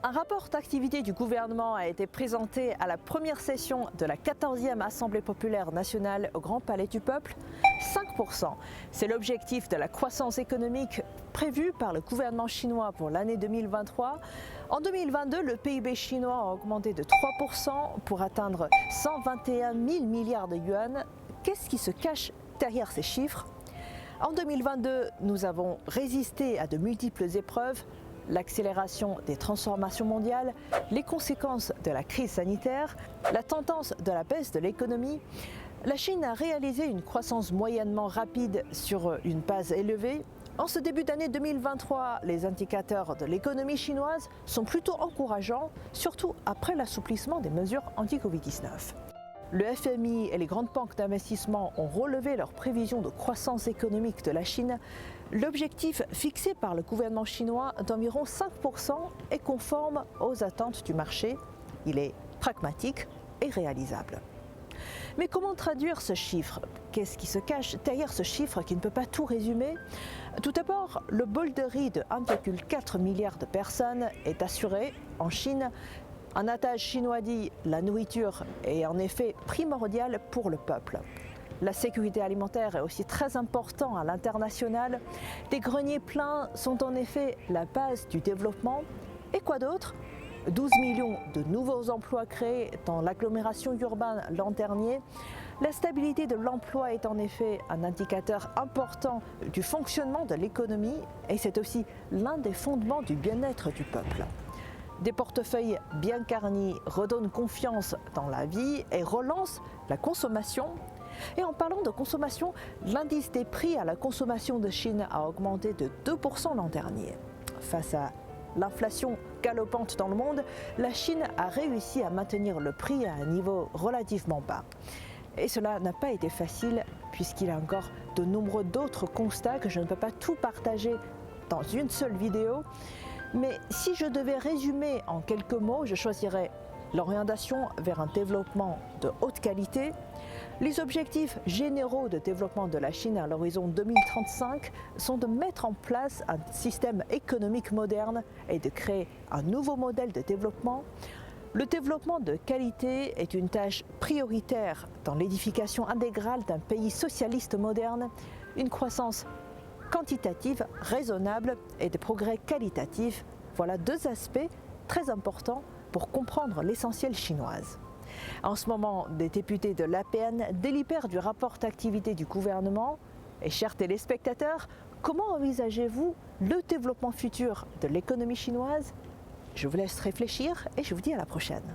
Un rapport d'activité du gouvernement a été présenté à la première session de la 14e Assemblée populaire nationale au Grand Palais du Peuple. 5%, c'est l'objectif de la croissance économique prévu par le gouvernement chinois pour l'année 2023. En 2022, le PIB chinois a augmenté de 3% pour atteindre 121 000 milliards de yuan. Qu'est-ce qui se cache derrière ces chiffres? En 2022, nous avons résisté à de multiples épreuves. L'accélération des transformations mondiales, les conséquences de la crise sanitaire, la tendance de la baisse de l'économie. La Chine a réalisé une croissance moyennement rapide sur une base élevée. En ce début d'année 2023, les indicateurs de l'économie chinoise sont plutôt encourageants, surtout après l'assouplissement des mesures anti-Covid-19. Le FMI et les grandes banques d'investissement ont relevé leurs prévisions de croissance économique de la Chine. L'objectif fixé par le gouvernement chinois d'environ 5% est conforme aux attentes du marché. Il est pragmatique et réalisable. Mais comment traduire ce chiffre? Qu'est-ce qui se cache derrière ce chiffre qui ne peut pas tout résumer? Tout d'abord, le bol de riz de 1,4 milliard de personnes est assuré en Chine. Un adage chinois dit « la nourriture est en effet primordiale pour le peuple ». La sécurité alimentaire est aussi très importante à l'international. Des greniers pleins sont en effet la base du développement. Et quoi d'autre? 12 millions de nouveaux emplois créés dans l'agglomération urbaine l'an dernier. La stabilité de l'emploi est en effet un indicateur important du fonctionnement de l'économie et c'est aussi l'un des fondements du bien-être du peuple. Des portefeuilles bien garnis redonnent confiance dans la vie et relancent la consommation. Et en parlant de consommation, l'indice des prix à la consommation de Chine a augmenté de 2% l'an dernier. Face à l'inflation galopante dans le monde, la Chine a réussi à maintenir le prix à un niveau relativement bas. Et cela n'a pas été facile puisqu'il y a encore de nombreux d'autres constats que je ne peux pas tout partager dans une seule vidéo. Mais si je devais résumer en quelques mots, je choisirais l'orientation vers un développement de haute qualité, les objectifs généraux de développement de la Chine à l'horizon 2035 sont de mettre en place un système économique moderne et de créer un nouveau modèle de développement. Le développement de qualité est une tâche prioritaire dans l'édification intégrale d'un pays socialiste moderne. Une croissance quantitative, raisonnable et des progrès qualitatifs, voilà deux aspects très importants pour comprendre l'essentiel chinoise. En ce moment, des députés de l'APN délibèrent du rapport d'activité du gouvernement. Et chers téléspectateurs, comment envisagez-vous le développement futur de l'économie chinoise? Je vous laisse réfléchir et je vous dis à la prochaine.